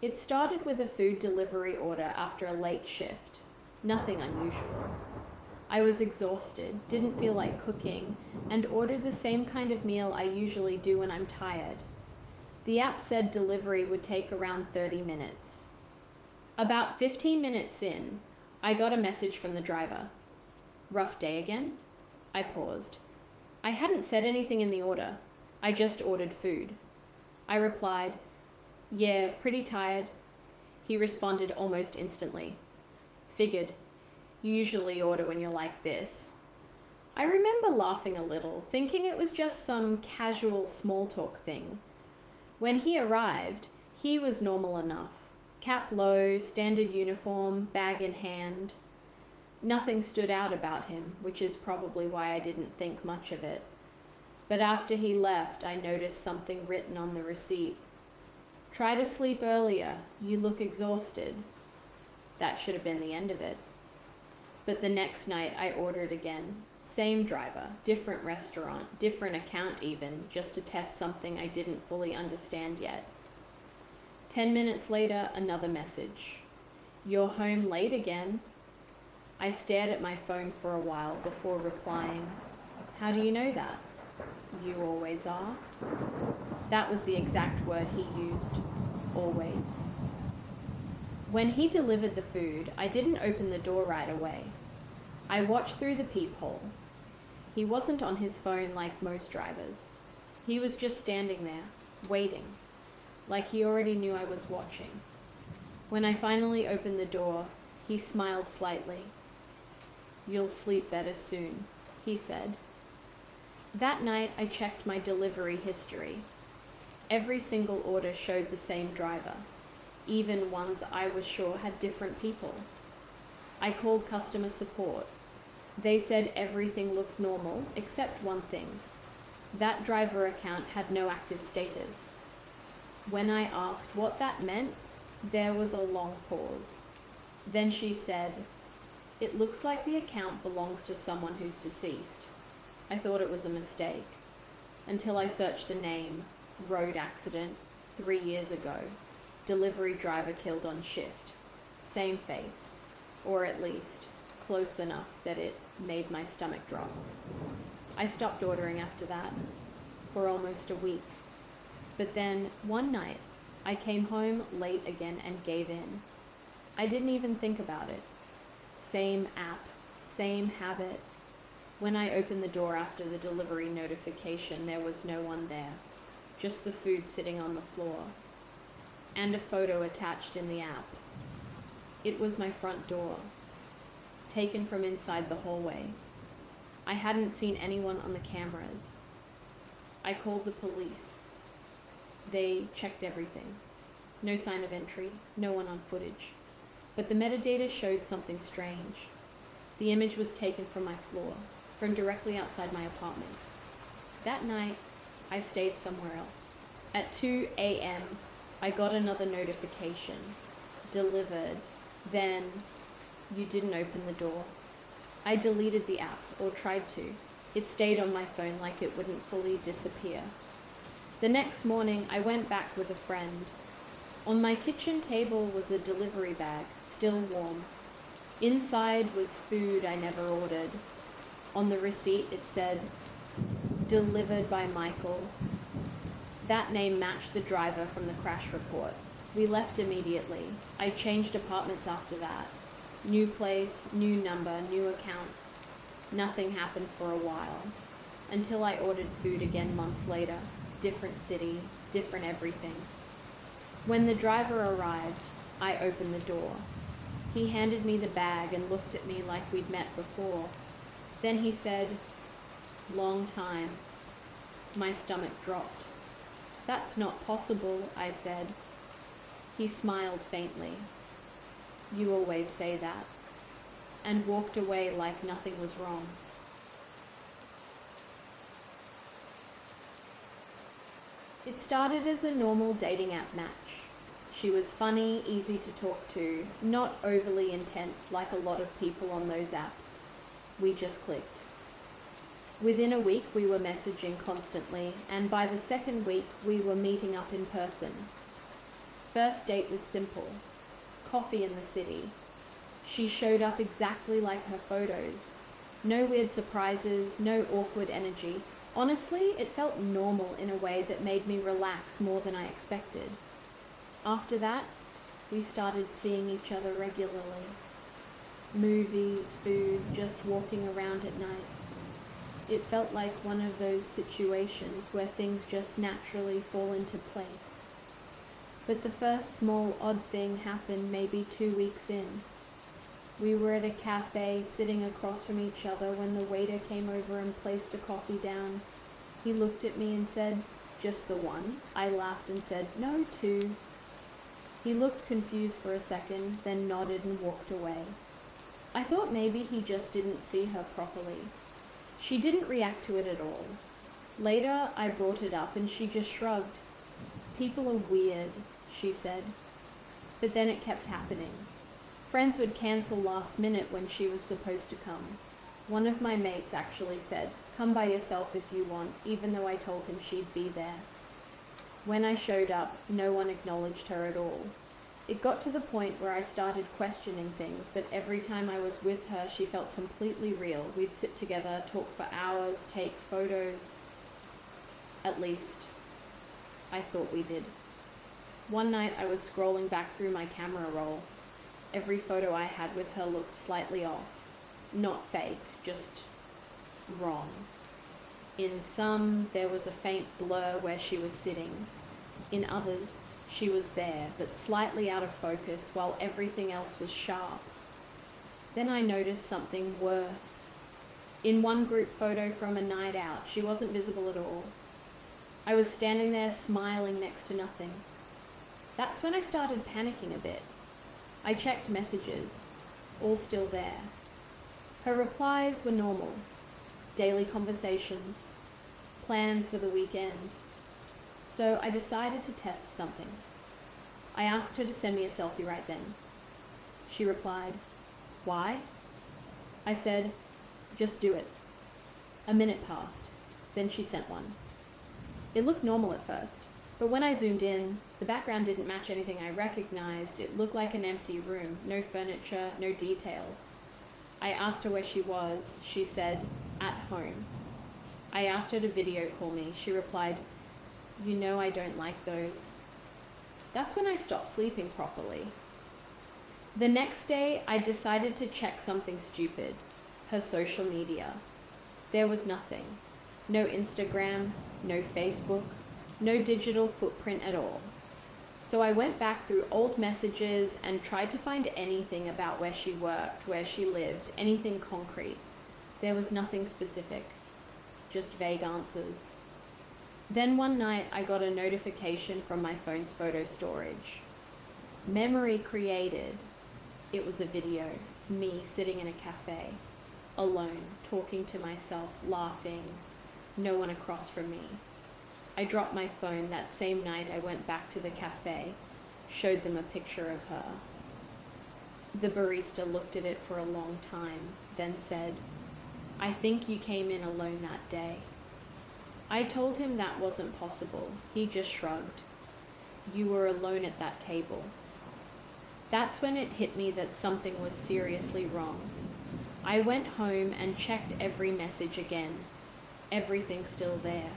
It started with a food delivery order after a late shift. Nothing unusual. I was exhausted, didn't feel like cooking, and ordered the same kind of meal I usually do when I'm tired. The app said delivery would take around 30 minutes. About 15 minutes in, I got a message from the driver. "Rough day again?" I paused. I hadn't said anything in the order. I just ordered food. I replied, "Yeah, pretty tired." He responded almost instantly. "Figured. You usually order when you're like this." I remember laughing a little, thinking it was just some casual small talk thing. When he arrived, he was normal enough. Cap low, standard uniform, bag in hand. Nothing stood out about him, which is probably why I didn't think much of it. But after he left, I noticed something written on the receipt. "Try to sleep earlier. You look exhausted." That should have been the end of it. But the next night I ordered again. Same driver, different restaurant, different account even, just to test something I didn't fully understand yet. 10 minutes later, another message. "You're home late again." I stared at my phone for a while before replying, "How do you know that?" "You always are." That was the exact word he used. Always. When he delivered the food, I didn't open the door right away. I watched through the peephole. He wasn't on his phone like most drivers. He was just standing there, waiting, like he already knew I was watching. When I finally opened the door, he smiled slightly. "You'll sleep better soon," he said. That night, I checked my delivery history. Every single order showed the same driver, even ones I was sure had different people. I called customer support. They said everything looked normal except one thing. That driver account had no active status. When I asked what that meant, there was a long pause. Then she said, "It looks like the account belongs to someone who's deceased." I thought it was a mistake, until I searched a name, road accident, 3 years ago, delivery driver killed on shift, same face, or at least close enough that it made my stomach drop. I stopped ordering after that, for almost a week. But then, one night, I came home late again and gave in. I didn't even think about it. Same app, same habit. When I opened the door after the delivery notification, there was no one there, just the food sitting on the floor, and a photo attached in the app. It was my front door, taken from inside the hallway. I hadn't seen anyone on the cameras. I called the police. They checked everything. No sign of entry, no one on footage. But the metadata showed something strange. The image was taken from my floor, from directly outside my apartment. That night, I stayed somewhere else. At 2 a.m., I got another notification. Delivered. Then, you didn't open the door. I deleted the app, or tried to. It stayed on my phone like it wouldn't fully disappear. The next morning, I went back with a friend. On my kitchen table was a delivery bag, still warm. Inside was food I never ordered. On the receipt, it said, "Delivered by Michael." That name matched the driver from the crash report. We left immediately. I changed apartments after that. New place, new number, new account. Nothing happened for a while, until I ordered food again months later. Different city, different everything. When the driver arrived, I opened the door. He handed me the bag and looked at me like we'd met before. Then he said, "Long time." My stomach dropped. "That's not possible," I said. He smiled faintly. "You always say that," and walked away like nothing was wrong. It started as a normal dating app match. She was funny, easy to talk to, not overly intense like a lot of people on those apps. We just clicked. Within a week, we were messaging constantly, and by the second week, we were meeting up in person. First date was simple. Coffee in the city. She showed up exactly like her photos. No weird surprises, no awkward energy. Honestly, it felt normal in a way that made me relax more than I expected. After that, we started seeing each other regularly. Movies, food, just walking around at night. It felt like one of those situations where things just naturally fall into place. But the first small odd thing happened maybe 2 weeks in. We were at a cafe sitting across from each other when the waiter came over and placed a coffee down. He looked at me and said, "Just the one?" I laughed and said, "No, two." He looked confused for a second, then nodded and walked away. I thought maybe he just didn't see her properly. She didn't react to it at all. Later, I brought it up and she just shrugged. "People are weird," she said. But then it kept happening. Friends would cancel last minute when she was supposed to come. One of my mates actually said, "Come by yourself if you want," even though I told him she'd be there. When I showed up, no one acknowledged her at all. It got to the point where I started questioning things, but every time I was with her, she felt completely real. We'd sit together, talk for hours, take photos. At least, I thought we did. One night I was scrolling back through my camera roll. Every photo I had with her looked slightly off. Not fake, just wrong. In some, there was a faint blur where she was sitting. In others, she was there, but slightly out of focus, while everything else was sharp. Then I noticed something worse. In one group photo from a night out, she wasn't visible at all. I was standing there smiling next to nothing. That's when I started panicking a bit. I checked messages, all still there. Her replies were normal. Daily conversations, plans for the weekend. So I decided to test something. I asked her to send me a selfie right then. She replied, "Why?" I said, "Just do it." A minute passed. Then she sent one. It looked normal at first, but when I zoomed in, the background didn't match anything I recognized. It looked like an empty room, no furniture, no details. I asked her where she was. She said, "At home." I asked her to video call me. She replied, "You know I don't like those." That's when I stopped sleeping properly. The next day, I decided to check something stupid, her social media. There was nothing. No Instagram, no Facebook, no digital footprint at all. So I went back through old messages and tried to find anything about where she worked, where she lived, anything concrete. There was nothing specific, just vague answers. Then one night I got a notification from my phone's photo storage. Memory created. It was a video, me sitting in a cafe, alone, talking to myself, laughing, no one across from me. I dropped my phone. That same night I went back to the cafe, showed them a picture of her. The barista looked at it for a long time, then said, "I think you came in alone that day." I told him that wasn't possible. He just shrugged. "You were alone at that table." That's when it hit me that something was seriously wrong. I went home and checked every message again. Everything's still there.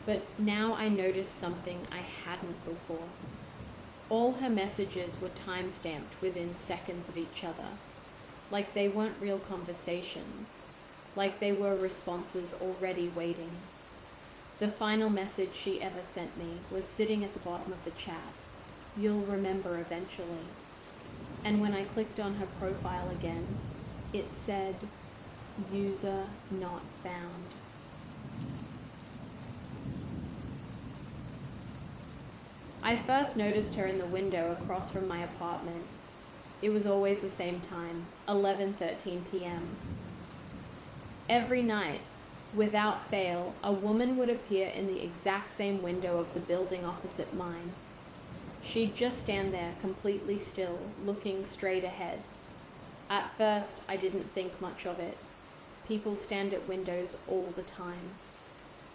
But now I noticed something I hadn't before. All her messages were time-stamped within seconds of each other, like they weren't real conversations, like they were responses already waiting. The final message she ever sent me was sitting at the bottom of the chat. "You'll remember eventually." And when I clicked on her profile again, it said, "User not found." I first noticed her in the window across from my apartment. It was always the same time, 11:13 p.m. Every night, without fail, a woman would appear in the exact same window of the building opposite mine. She'd just stand there, completely still, looking straight ahead. At first, I didn't think much of it. People stand at windows all the time.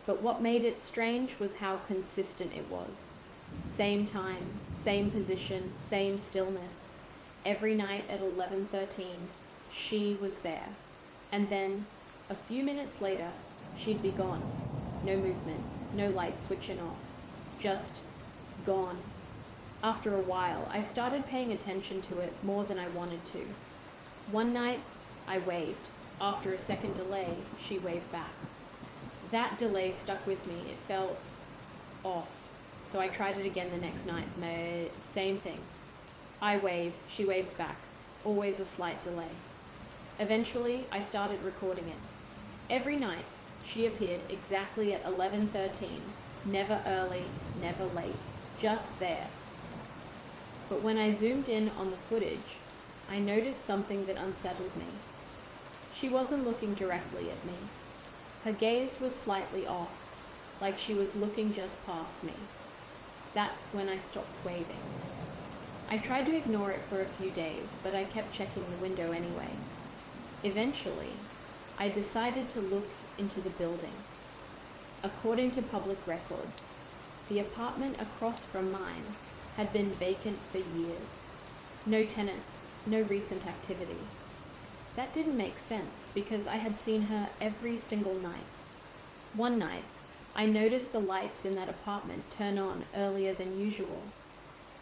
But what made it strange was how consistent it was. Same time, same position, same stillness. Every night at 11:13, she was there. And then, a few minutes later, she'd be gone. No movement, no light switching off. Just gone. After a while, I started paying attention to it more than I wanted to. One night, I waved. After a second delay, she waved back. That delay stuck with me. It felt off. So I tried it again the next night. Same thing. I wave, she waves back. Always a slight delay. Eventually, I started recording it. Every night, she appeared exactly at 11:13. Never early, never late. Just there. But when I zoomed in on the footage, I noticed something that unsettled me. She wasn't looking directly at me. Her gaze was slightly off, like she was looking just past me. That's when I stopped waving. I tried to ignore it for a few days, but I kept checking the window anyway. Eventually, I decided to look into the building. According to public records, the apartment across from mine had been vacant for years. No tenants, no recent activity. That didn't make sense because I had seen her every single night. One night, I noticed the lights in that apartment turn on earlier than usual.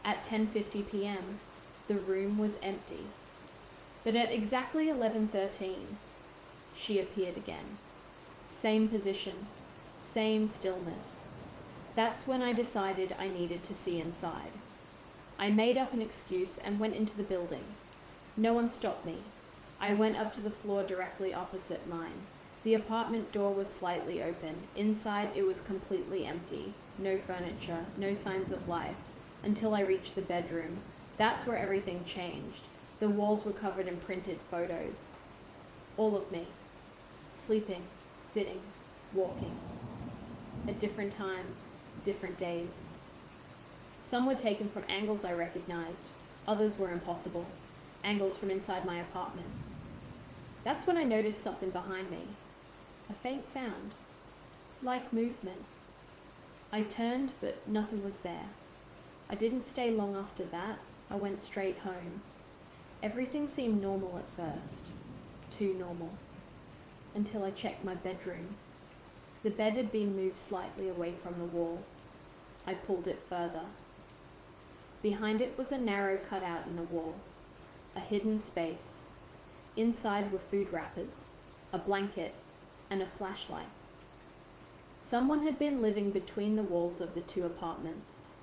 At 10:50 p.m., the room was empty. But at exactly 11:13, she appeared again. Same position, same stillness. That's when I decided I needed to see inside. I made up an excuse and went into the building. No one stopped me. I went up to the floor directly opposite mine. The apartment door was slightly open. Inside, it was completely empty. No furniture, no signs of life, until I reached the bedroom. That's where everything changed. The walls were covered in printed photos. All of me. Sleeping, sitting, walking. At different times, different days. Some were taken from angles I recognized. Others were impossible. Angles from inside my apartment. That's when I noticed something behind me. A faint sound. Like movement. I turned, but nothing was there. I didn't stay long after that. I went straight home. Everything seemed normal at first. Too normal. Until I checked my bedroom. The bed had been moved slightly away from the wall. I pulled it further. Behind it was a narrow cutout in the wall. A hidden space. Inside were food wrappers, a blanket, and a flashlight. Someone had been living between the walls of the two apartments,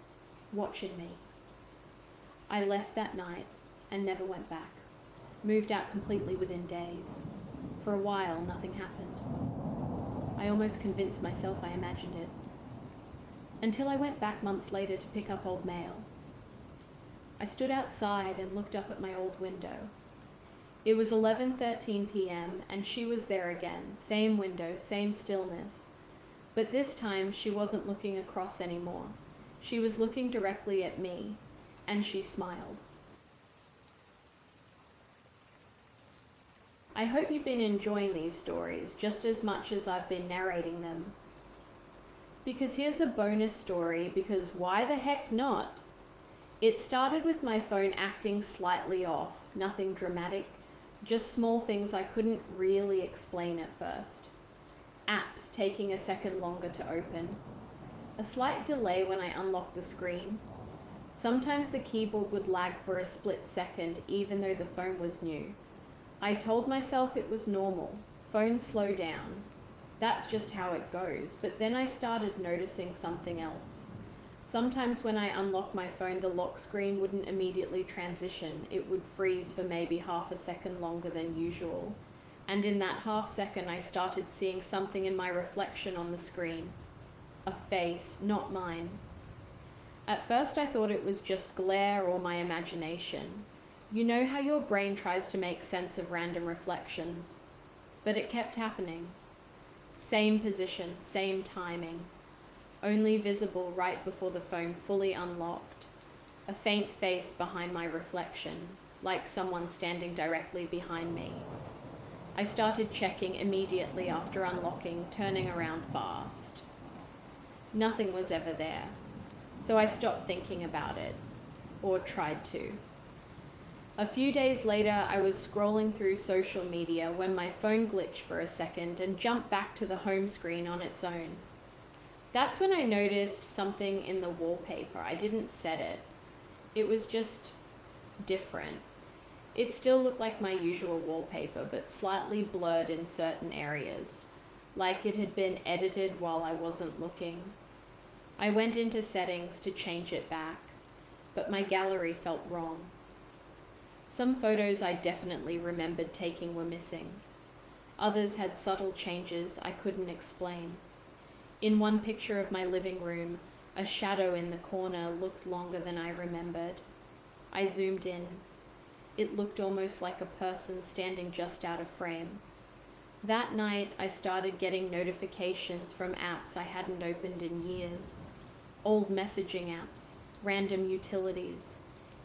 watching me. I left that night and never went back. Moved out completely within days. For a while, nothing happened. I almost convinced myself I imagined it. Until I went back months later to pick up old mail. I stood outside and looked up at my old window. It was 11:13 p.m. and she was there again. Same window, same stillness. But this time she wasn't looking across anymore. She was looking directly at me, and she smiled. I hope you've been enjoying these stories just as much as I've been narrating them. Because here's a bonus story, because why the heck not? It started with my phone acting slightly off, nothing dramatic, just small things I couldn't really explain at first. Apps taking a second longer to open. A slight delay when I unlocked the screen. Sometimes the keyboard would lag for a split second even though the phone was new. I told myself it was normal. Phones slow down. That's just how it goes, but then I started noticing something else. Sometimes when I unlocked my phone, the lock screen wouldn't immediately transition. It would freeze for maybe half a second longer than usual. And in that half second, I started seeing something in my reflection on the screen. A face, not mine. At first, I thought it was just glare or my imagination. You know how your brain tries to make sense of random reflections? But it kept happening. Same position, same timing. Only visible right before the phone fully unlocked. A faint face behind my reflection, like someone standing directly behind me. I started checking immediately after unlocking, turning around fast. Nothing was ever there. so I stopped thinking about it, or tried to. A few days later, I was scrolling through social media when my phone glitched for a second and jumped back to the home screen on its own. That's when I noticed something in the wallpaper. I didn't set it. It was just different. It still looked like my usual wallpaper, but slightly blurred in certain areas, like it had been edited while I wasn't looking. I went into settings to change it back, but my gallery felt wrong. Some photos I definitely remembered taking were missing. Others had subtle changes I couldn't explain. In one picture of my living room, a shadow in the corner looked longer than I remembered. I zoomed in. It looked almost like a person standing just out of frame. That night, I started getting notifications from apps I hadn't opened in years. Old messaging apps, random utilities,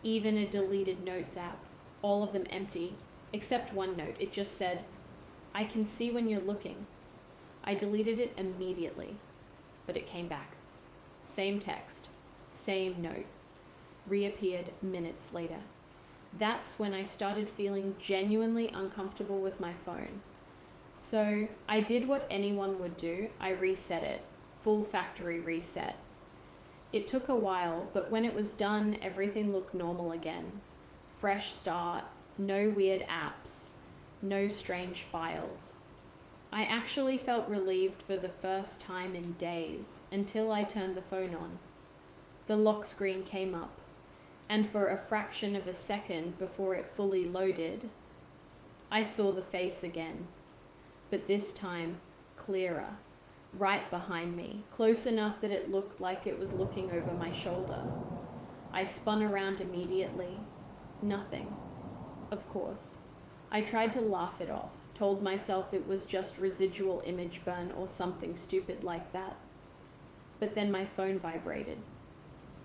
even a deleted notes app, all of them empty, except one note. It just said, "I can see when you're looking." I deleted it immediately, but it came back. Same text, same note, reappeared minutes later. That's when I started feeling genuinely uncomfortable with my phone. So I did what anyone would do. I reset it, full factory reset. It took a while, but when it was done, everything looked normal again. Fresh start, no weird apps, no strange files. I actually felt relieved for the first time in days until I turned the phone on. The lock screen came up, and for a fraction of a second before it fully loaded, I saw the face again, but this time clearer, right behind me, close enough that it looked like it was looking over my shoulder. I spun around immediately. Nothing. Of course. I tried to laugh it off, told myself it was just residual image burn or something stupid like that. But then my phone vibrated.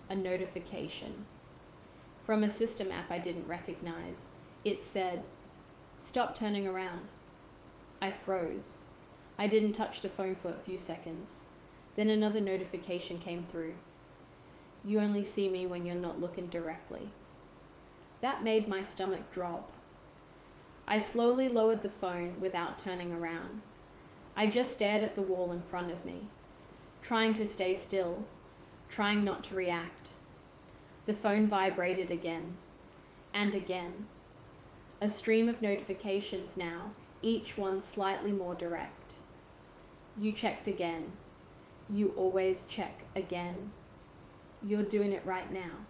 A notification. From a system app I didn't recognize. It said, "Stop turning around." I froze. I didn't touch the phone for a few seconds. Then another notification came through. "You only see me when you're not looking directly." That made my stomach drop. I slowly lowered the phone without turning around. I just stared at the wall in front of me, trying to stay still, trying not to react. The phone vibrated again, and again. A stream of notifications now, each one slightly more direct. "You checked again. You always check again. You're doing it right now."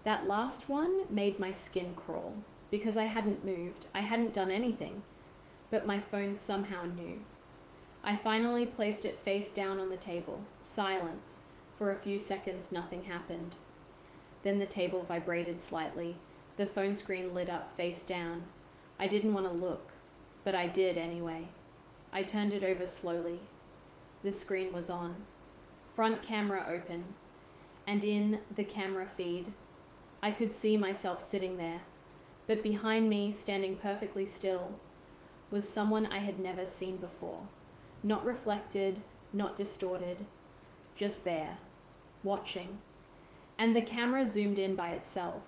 That last one made my skin crawl, because I hadn't moved, I hadn't done anything, but my phone somehow knew. I finally placed it face down on the table. Silence. For a few seconds, nothing happened. Then the table vibrated slightly. The phone screen lit up face down. I didn't want to look, but I did anyway. I turned it over slowly. The screen was on. Front camera open. And in the camera feed, I could see myself sitting there, but behind me, standing perfectly still, was someone I had never seen before. Not reflected, not distorted, just there, watching. And the camera zoomed in by itself.